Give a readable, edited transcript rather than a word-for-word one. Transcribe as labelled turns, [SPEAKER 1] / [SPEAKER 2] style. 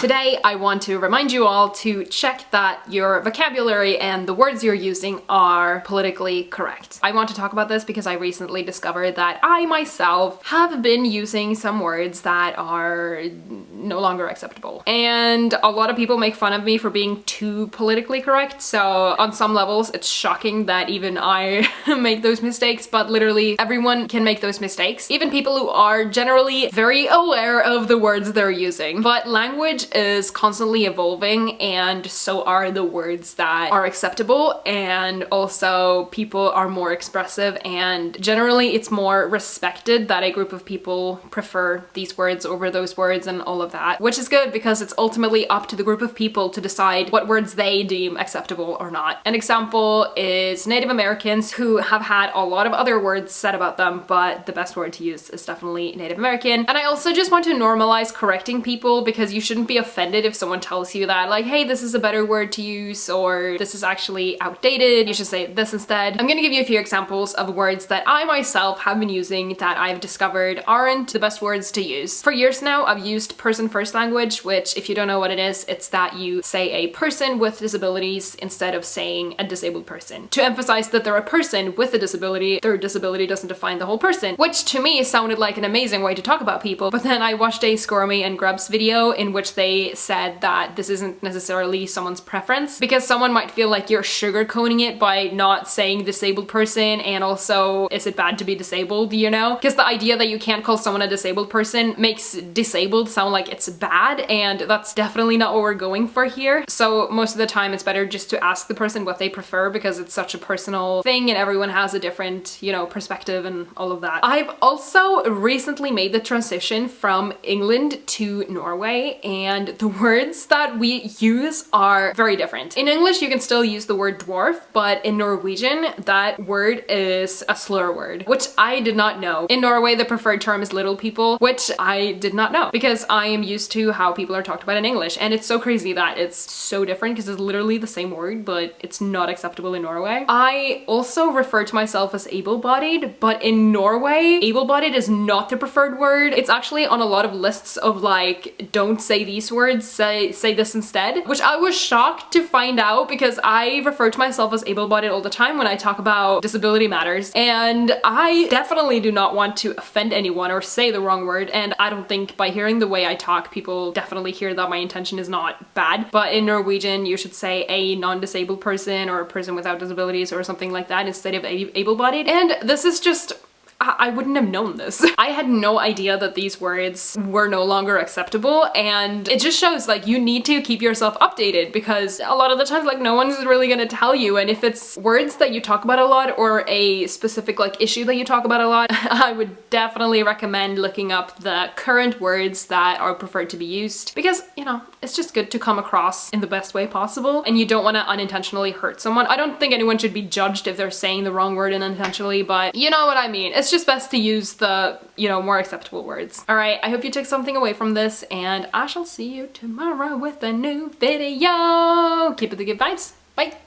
[SPEAKER 1] Today, I want to remind you all to check that your vocabulary and the words you're using are politically correct. I want to talk about this because I recently discovered that I myself have been using some words that are no longer acceptable. And a lot of people make fun of me for being too politically correct, so on some levels it's shocking that even I make those mistakes, but literally everyone can make those mistakes. Even people who are generally very aware of the words they're using. But language is constantly evolving, and so are the words that are acceptable, and also people are more expressive, and generally it's more respected that a group of people prefer these words over those words and all of that, which is good because it's ultimately up to the group of people to decide what words they deem acceptable or not. An example is Native Americans, who have had a lot of other words said about them, but the best word to use is definitely Native American. And I also just want to normalize correcting people, because you shouldn't be offended if someone tells you that, like, hey, this is a better word to use, or this is actually outdated, you should say this instead. I'm gonna give you a few examples of words that I myself have been using that I've discovered aren't the best words to use. For years now, I've used person first language, which, if you don't know what it is, it's that you say a person with disabilities instead of saying a disabled person. To emphasize that they're a person with a disability, their disability doesn't define the whole person, which to me sounded like an amazing way to talk about people. But then I watched a Squirmy and Grubs video in which they said that this isn't necessarily someone's preference, because someone might feel like you're sugarcoating it by not saying disabled person, and also, is it bad to be disabled, you know? Because the idea that you can't call someone a disabled person makes disabled sound like it's bad, and that's definitely not what we're going for here. So most of the time it's better just to ask the person what they prefer, because it's such a personal thing and everyone has a different, you know, perspective and all of that. I've also recently made the transition from England to Norway, and the words that we use are very different. In English you can still use the word dwarf, but in Norwegian that word is a slur word, which I did not know. In Norway the preferred term is little people, which I did not know, because I am used to how people are talked about in English, and it's so crazy that it's so different because it's literally the same word, but it's not acceptable in Norway. I also refer to myself as able-bodied, but in Norway able-bodied is not the preferred word. It's actually on a lot of lists of like, don't say these words, say this instead, which I was shocked to find out, because I refer to myself as able-bodied all the time when I talk about disability matters, and I definitely do not want to offend anyone or say the wrong word, and I don't think by hearing the way I talk people definitely hear that my intention is not bad. But in Norwegian you should say a non-disabled person or a person without disabilities or something like that instead of able-bodied, and this is just, I wouldn't have known this. I had no idea that these words were no longer acceptable, and it just shows like you need to keep yourself updated, because a lot of the times like no one's really gonna tell you, and if it's words that you talk about a lot or a specific like issue that you talk about a lot, I would definitely recommend looking up the current words that are preferred to be used, because, you know, it's just good to come across in the best way possible, and you don't want to unintentionally hurt someone. I don't think anyone should be judged if they're saying the wrong word unintentionally, but you know what I mean. It's just best to use the, you know, more acceptable words. Alright, I hope you took something away from this, and I shall see you tomorrow with a new video. Keep it the good vibes. Bye!